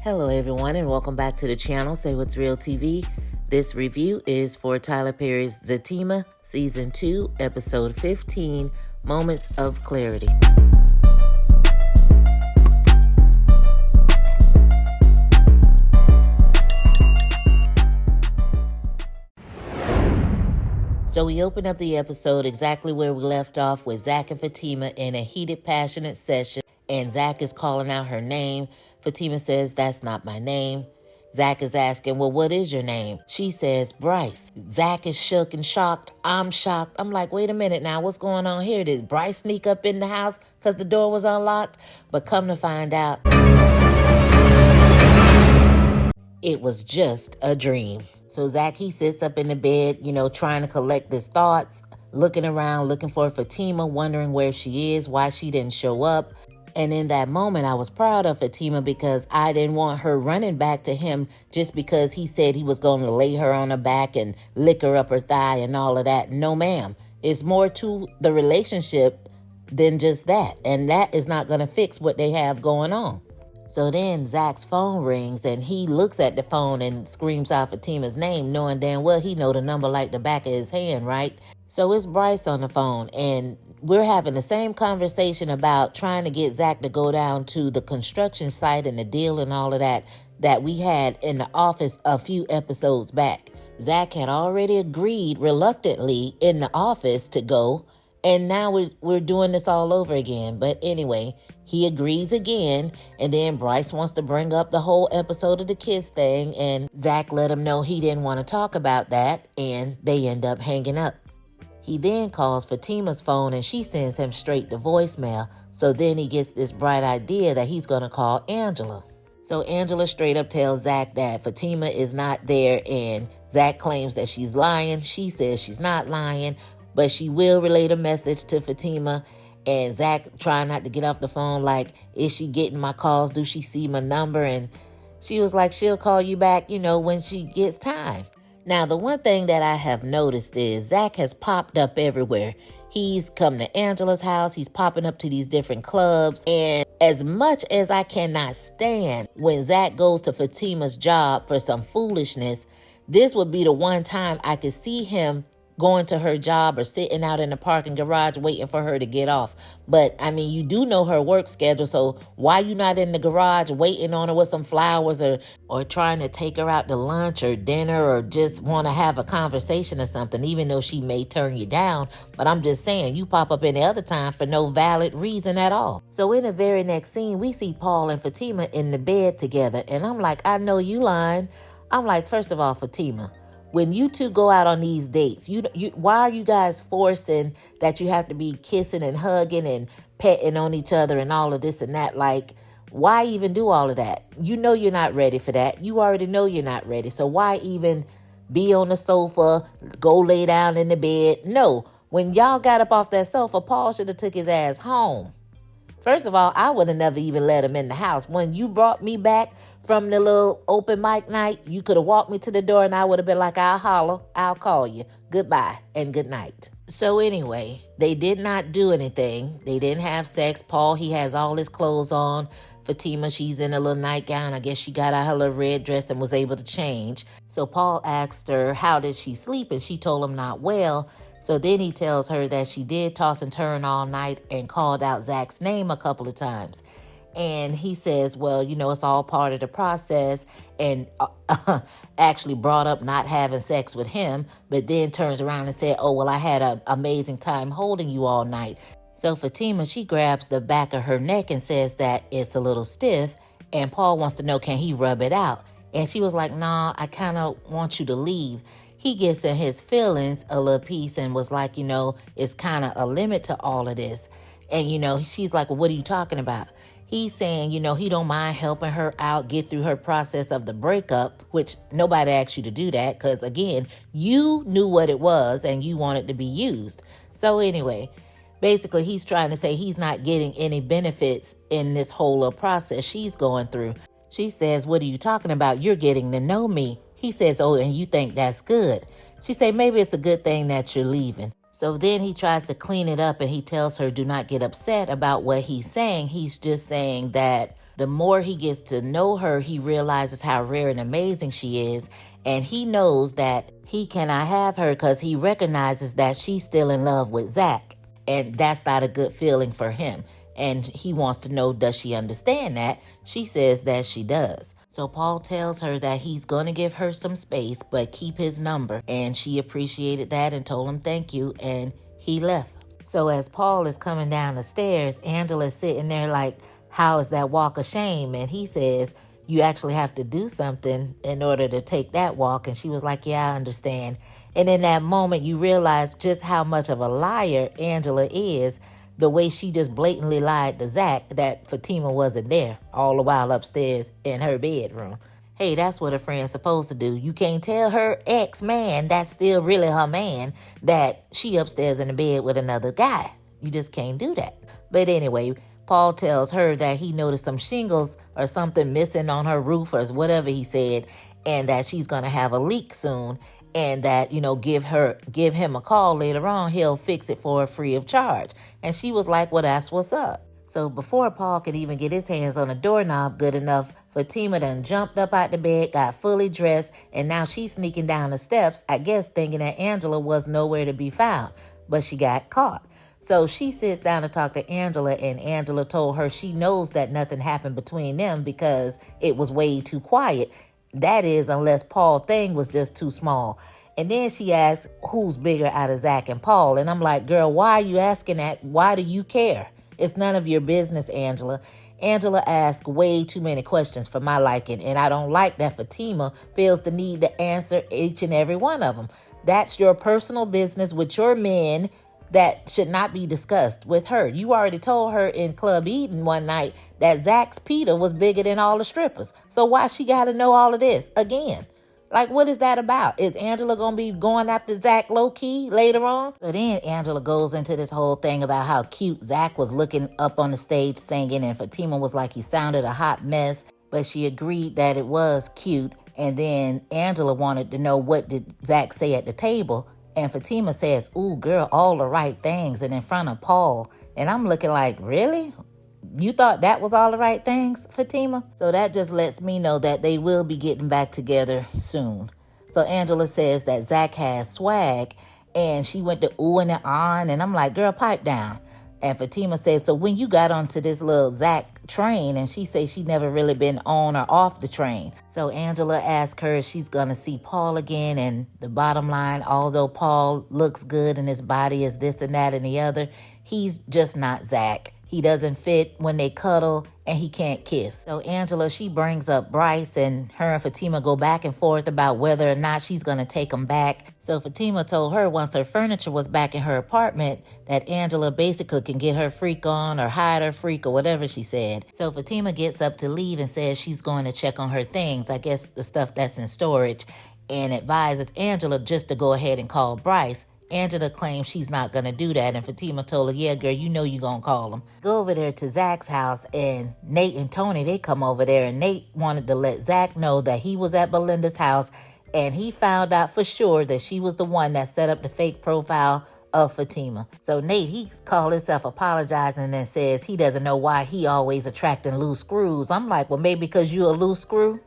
Hello everyone and welcome back to the channel, Say What's Real TV. This review is for Tyler Perry's Zatima, Season 2, Episode 15, Moments of Clarity. So we open up the episode exactly where we left off, with Zach and Fatima in a heated, passionate session, and Zach is calling out her name. Fatima says, "That's not my name." Zach is asking, "Well, what is your name?" She says, "Bryce." Zach is shook and shocked. I'm shocked. I'm like, wait a minute now, what's going on here? Did Bryce sneak up in the house because the door was unlocked? But come to find out, it was just a dream. So Zach, he sits up in the bed, trying to collect his thoughts, looking around, looking for Fatima, wondering where she is, why she didn't show up. And in that moment, I was proud of Fatima because I didn't want her running back to him just because he said he was going to lay her on her back and lick her up her thigh and all of that. No, ma'am. It's more to the relationship than just that. And that is not going to fix what they have going on. So then Zach's phone rings and he looks at the phone and screams out Fatima's name, knowing damn well he know the number like the back of his hand, right? So it's Bryce on the phone, and we're having the same conversation about trying to get Zach to go down to the construction site and the deal and all of that we had in the office a few episodes back. Zach had already agreed reluctantly in the office to go, and now we're doing this all over again. But anyway, he agrees again, and then Bryce wants to bring up the whole episode of the kiss thing, and Zach let him know he didn't want to talk about that, and they end up hanging up. He then calls Fatima's phone and she sends him straight to voicemail. So then he gets this bright idea that he's going to call Angela. So Angela straight up tells Zach that Fatima is not there, and Zach claims that she's lying. She says she's not lying, but she will relay a message to Fatima. And Zach trying not to get off the phone like, is she getting my calls? Do she see my number? And she was like, she'll call you back, when she gets time. Now, the one thing that I have noticed is Zach has popped up everywhere. He's come to Angela's house. He's popping up to these different clubs. And as much as I cannot stand when Zach goes to Fatima's job for some foolishness, this would be the one time I could see him going to her job or sitting out in the parking garage waiting for her to get off. But, you do know her work schedule, so why you not in the garage waiting on her with some flowers or trying to take her out to lunch or dinner or just want to have a conversation or something, even though she may turn you down? But I'm just saying, you pop up any other time for no valid reason at all. So in the very next scene, we see Paul and Fatima in the bed together, and I'm like, I know you lying. I'm like, first of all, Fatima, when you two go out on these dates, why are you guys forcing that you have to be kissing and hugging and petting on each other and all of this and that? Like, why even do all of that? You know you're not ready for that. You already know you're not ready. So why even be on the sofa, go lay down in the bed? No, when y'all got up off that sofa, Paul should have took his ass home. First of all, I would have never even let him in the house. When you brought me back from the little open mic night, you could have walked me to the door and I would have been like, I'll holler, I'll call you. Goodbye and good night. So anyway, they did not do anything. They didn't have sex. Paul, he has all his clothes on. Fatima, she's in a little nightgown. I guess she got out her little red dress and was able to change. So Paul asked her, how did she sleep? And she told him not well. So then he tells her that she did toss and turn all night and called out Zach's name a couple of times. And he says, well, it's all part of the process, and actually brought up not having sex with him, but then turns around and said, oh, well, I had an amazing time holding you all night. So Fatima, she grabs the back of her neck and says that it's a little stiff, and Paul wants to know, can he rub it out? And she was like, nah, I kind of want you to leave. He gets in his feelings a little piece and was like, it's kind of a limit to all of this. And, she's like, well, what are you talking about? He's saying, he don't mind helping her out, get through her process of the breakup, which nobody asked you to do that because, again, you knew what it was and you wanted to be used. So anyway, basically, he's trying to say he's not getting any benefits in this whole process she's going through. She says, what are you talking about? You're getting to know me. He says, oh, and you think that's good. She said, maybe it's a good thing that you're leaving. So then he tries to clean it up and he tells her, do not get upset about what he's saying. He's just saying that The more he gets to know her, he realizes how rare and amazing she is. And he knows that he cannot have her because he recognizes that she's still in love with Zach. And that's not a good feeling for him. And he wants to know, does she understand that? She says that she does. So Paul tells her that he's going to give her some space, but keep his number. And she appreciated that and told him thank you, and he left. So as Paul is coming down the stairs, Angela's sitting there like, how is that walk of shame? And he says, you actually have to do something in order to take that walk. And she was like, yeah, I understand. And in that moment, you realize just how much of a liar Angela is, the way she just blatantly lied to Zach that Fatima wasn't there, all the while upstairs in her bedroom. Hey, that's what a friend's supposed to do. You can't tell her ex-man, that's still really her man, that she upstairs in the bed with another guy. You just can't do that. But anyway, Paul tells her that he noticed some shingles or something missing on her roof or whatever he said, and that she's going to have a leak soon, and that, give him a call later on. He'll fix it for her free of charge. And she was like, well, that's what's up. So before Paul could even get his hands on the doorknob good enough, Fatima done jumped up out the bed, got fully dressed, and now she's sneaking down the steps, I guess thinking that Angela was nowhere to be found. But she got caught. So she sits down to talk to Angela, and Angela told her she knows that nothing happened between them because it was way too quiet. That is, unless Paul's thing was just too small. And then she asked, who's bigger out of Zach and Paul? And I'm like, girl, why are you asking that? Why do you care? It's none of your business, Angela. Angela asks way too many questions for my liking, and I don't like that Fatima feels the need to answer each and every one of them. That's your personal business with your men that should not be discussed with her. You already told her in Club Eden one night that Zach's Peter was bigger than all the strippers. So why she got to know all of this again? Like, what is that about? Is Angela going to be going after Zach low-key later on? So then Angela goes into this whole thing about how cute Zach was looking up on the stage singing, and Fatima was like he sounded a hot mess, but she agreed that it was cute. And then Angela wanted to know, what did Zach say at the table? And Fatima says, ooh, girl, all the right things, and in front of Paul. And I'm looking like, really? You thought that was all the right things, Fatima? So that just lets me know that they will be getting back together soon. So Angela says that Zach has swag, and she went to ooh and on, and I'm like, girl, pipe down. And Fatima says, so when you got onto this little Zach train, and she says she never really been on or off the train. So Angela asks her if she's going to see Paul again, and the bottom line, although Paul looks good and his body is this and that and the other, he's just not Zach. He doesn't fit when they cuddle, and he can't kiss. So Angela, she brings up Bryce, and her and Fatima go back and forth about whether or not she's going to take him back. So Fatima told her once her furniture was back in her apartment that Angela basically can get her freak on or hide her freak or whatever she said. So Fatima gets up to leave and says she's going to check on her things, I guess the stuff that's in storage, and advises Angela just to go ahead and call Bryce. Angela claims she's not going to do that, and Fatima told her, yeah, girl, you know you're going to call him. Go over there to Zach's house, and Nate and Tony, they come over there, and Nate wanted to let Zach know that he was at Belinda's house, and he found out for sure that she was the one that set up the fake profile of Fatima. So Nate, he called himself apologizing and says he doesn't know why he always attracting loose screws. I'm like, well, maybe because you a loose screw?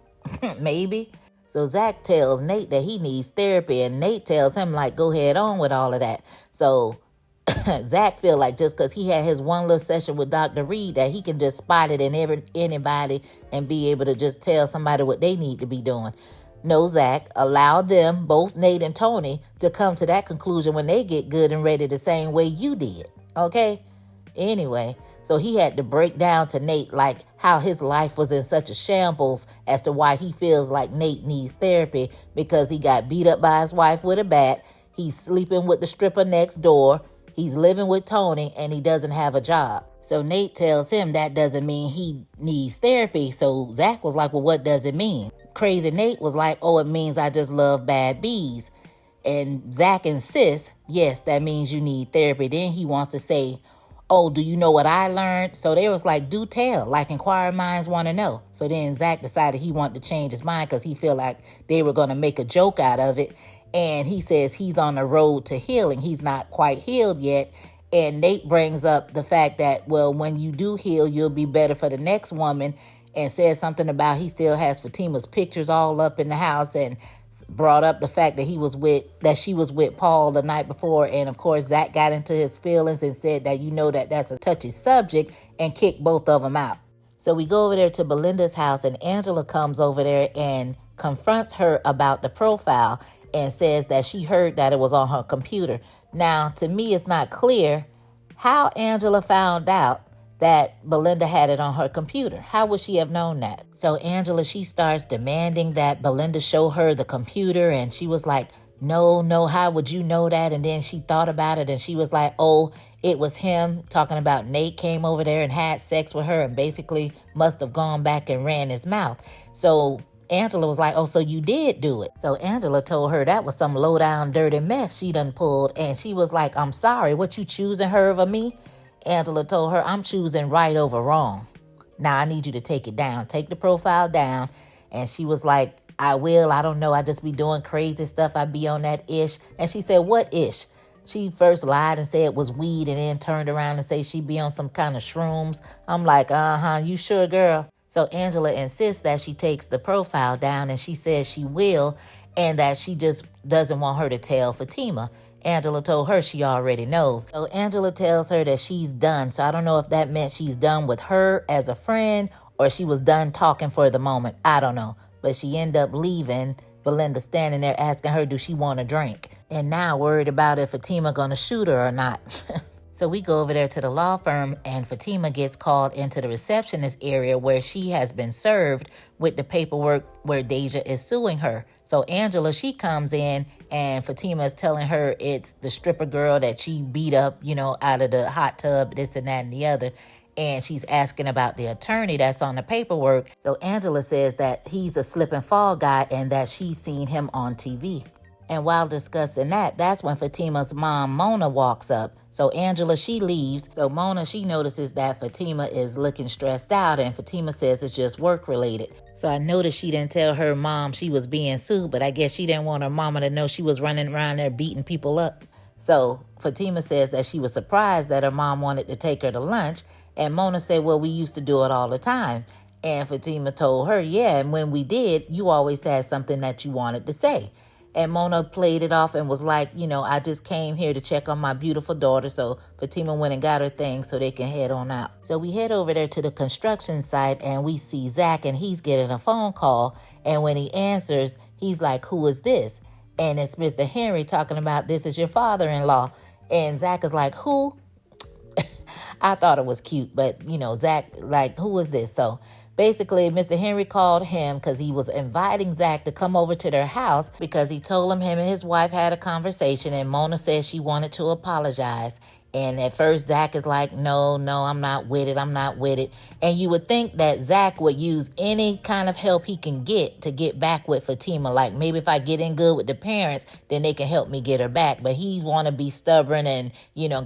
Maybe. So Zach tells Nate that he needs therapy, and Nate tells him, like, go head on with all of that. So Zach feel like just because he had his one little session with Dr. Reed that he can just spot it in anybody and be able to just tell somebody what they need to be doing. No, Zach, allow them, both Nate and Tony, to come to that conclusion when they get good and ready the same way you did, okay? Anyway, so he had to break down to Nate like how his life was in such a shambles as to why he feels like Nate needs therapy, because he got beat up by his wife with a bat, he's sleeping with the stripper next door, he's living with Tony, and he doesn't have a job. So Nate tells him that doesn't mean he needs therapy. So Zach was like, well, what does it mean? Crazy Nate was like, oh, it means I just love bad bees. And Zach insists, yes, that means you need therapy. Then he wants to say, oh, do you know what I learned? So they was like, do tell, like inquiring minds want to know. So then Zach decided he wanted to change his mind because he felt like they were going to make a joke out of it. And he says he's on the road to healing. He's not quite healed yet. And Nate brings up the fact that, well, when you do heal, you'll be better for the next woman. and said something about he still has Fatima's pictures all up in the house, and brought up the fact that she was with Paul the night before. And of course, Zach got into his feelings and said that that's a touchy subject, and kicked both of them out. So we go over there to Belinda's house, and Angela comes over there and confronts her about the profile and says that she heard that it was on her computer. Now, to me, it's not clear how Angela found out that Belinda had it on her computer. How would she have known that? So Angela, she starts demanding that Belinda show her the computer, and she was like, no, how would you know that? And then she thought about it, and she was like, oh, it was him, talking about Nate came over there and had sex with her and basically must have gone back and ran his mouth. So Angela was like, oh, so you did do it. So Angela told her that was some low down dirty mess she done pulled. And she was like, I'm sorry, what, you choosing her over me? Angela told her, I'm choosing right over wrong. Now I need you to take it down. Take the profile down. And she was like, I will. I don't know. I just be doing crazy stuff. I be on that ish. And she said, what ish? She first lied and said it was weed, and then turned around and said she be on some kind of shrooms. I'm like, you sure, girl? So Angela insists that she takes the profile down, and she says she will, and that she just doesn't want her to tell Fatima. Angela told her she already knows. So Angela tells her that she's done. So I don't know if that meant she's done with her as a friend, or she was done talking for the moment. I don't know. But she ended up leaving, Belinda standing there asking her, do she want a drink? And now worried about if Fatima gonna shoot her or not. So we go over there to the law firm, and Fatima gets called into the receptionist area where she has been served with the paperwork where Deja is suing her. So Angela, she comes in, and Fatima is telling her it's the stripper girl that she beat up, out of the hot tub, this and that and the other. And she's asking about the attorney that's on the paperwork. So Angela says that he's a slip and fall guy, and that she's seen him on TV. And while discussing that, that's when Fatima's mom, Mona, walks up. So Angela, she leaves. So Mona, she notices that Fatima is looking stressed out, and Fatima says it's just work related. So I noticed she didn't tell her mom she was being sued, but I guess she didn't want her mama to know she was running around there beating people up. So Fatima says that she was surprised that her mom wanted to take her to lunch. And Mona said, well, we used to do it all the time. And Fatima told her, yeah, and when we did, you always had something that you wanted to say. And Mona played it off and was like, I just came here to check on my beautiful daughter. So Fatima went and got her things so they can head on out. So we head over there to the construction site, and we see Zach, and he's getting a phone call. And when he answers, he's like, who is this? And it's Mr. Henry talking about, this is your father-in-law. And Zach is like, who? I thought it was cute, but, Zach, like, who is this? So basically, Mr. Henry called him because he was inviting Zach to come over to their house because he told him and his wife had a conversation, and Mona said she wanted to apologize. And at first, Zach is like, no, I'm not with it. And you would think that Zach would use any kind of help he can get to get back with Fatima. Like, maybe if I get in good with the parents, then they can help me get her back. But he want to be stubborn and,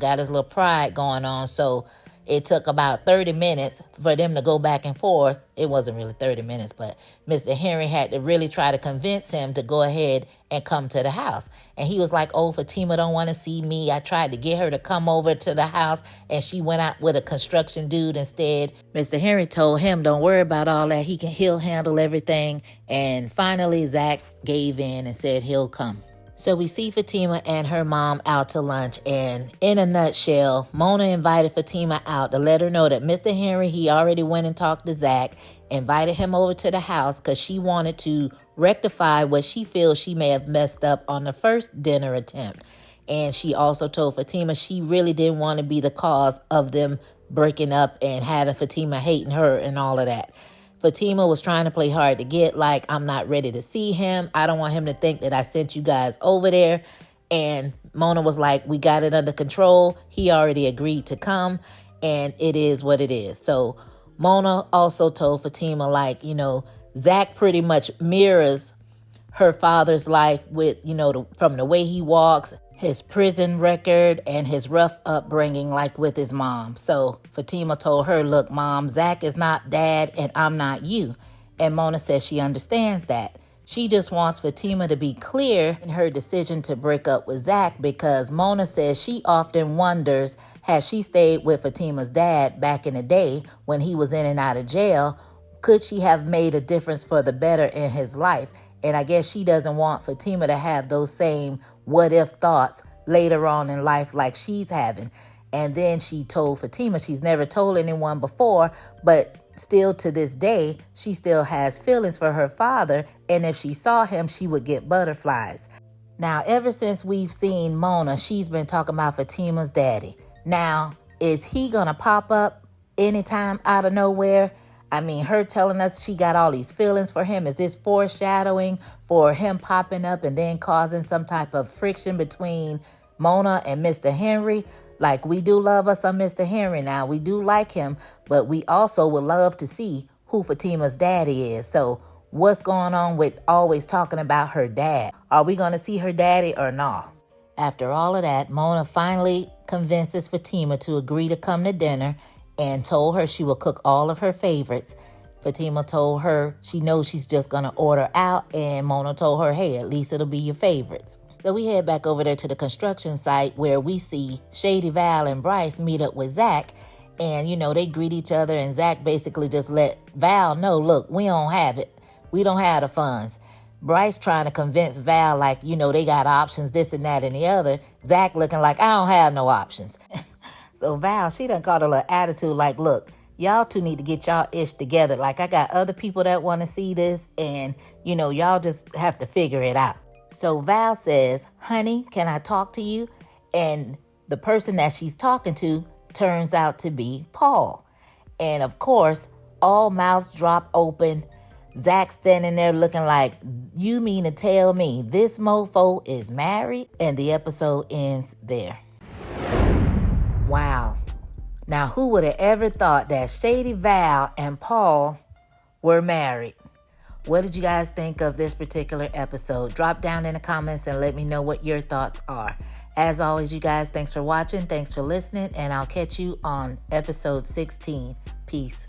got his little pride going on. So it took about 30 minutes for them to go back and forth. It wasn't really 30 minutes, but Mr. Henry had to really try to convince him to go ahead and come to the house. And he was like, oh, Fatima don't want to see me. I tried to get her to come over to the house, and she went out with a construction dude instead. Mr. Henry told him, don't worry about all that. He'll handle everything. And finally, Zach gave in and said he'll come. So we see Fatima and her mom out to lunch, and in a nutshell, Mona invited Fatima out to let her know that Mr. Henry, he already went and talked to Zach, invited him over to the house because she wanted to rectify what she feels she may have messed up on the first dinner attempt. And she also told Fatima she really didn't want to be the cause of them breaking up and having Fatima hating her and all of that. Fatima was trying to play hard to get, like, I'm not ready to see him. I don't want him to think that I sent you guys over there. And Mona was like, we got it under control. He already agreed to come, and it is what it is. So Mona also told Fatima, like, Zach pretty much mirrors her father's life with, from the way he walks, his prison record, and his rough upbringing, like with his mom. So Fatima told her, look, Mom, Zach is not dad and I'm not you. And Mona says she understands that. She just wants Fatima to be clear in her decision to break up with Zach, because Mona says she often wonders, had she stayed with Fatima's dad back in the day when he was in and out of jail, could she have made a difference for the better in his life? And I guess she doesn't want Fatima to have those same what if thoughts later on in life like she's having. And then she told Fatima, she's never told anyone before, but still to this day, she still has feelings for her father. And if she saw him, she would get butterflies. Now, ever since we've seen Mona, she's been talking about Fatima's daddy. Now, is he going to pop up anytime out of nowhere? I mean, her telling us she got all these feelings for him. Is this foreshadowing for him popping up and then causing some type of friction between Mona and Mr. Henry? Like, we do love us some Mr. Henry now. We do like him, but we also would love to see who Fatima's daddy is. So what's going on with always talking about her dad? Are we going to see her daddy or not? After all of that, Mona finally convinces Fatima to agree to come to dinner and told her she will cook all of her favorites. Fatima told her she knows she's just going to order out, and Mona told her, hey, at least it'll be your favorites. So we head back over there to the construction site where we see Shady Val and Bryce meet up with Zach. And, they greet each other, and Zach basically just let Val know, look, we don't have it. We don't have the funds. Bryce trying to convince Val like, they got options, this and that and the other. Zach looking like, I don't have no options. So Val, she done got a little attitude like, look, y'all two need to get y'all ish together. Like, I got other people that want to see this, and, y'all just have to figure it out. So Val says, honey, can I talk to you? And the person that she's talking to turns out to be Paul. And of course, all mouths drop open. Zach standing there looking like, you mean to tell me this mofo is married? And the episode ends there. Wow. Now, who would have ever thought that Shady Val and Paul were married? What did you guys think of this particular episode? Drop down in the comments and let me know what your thoughts are. As always, you guys, thanks for watching. Thanks for listening. And I'll catch you on episode 16. Peace.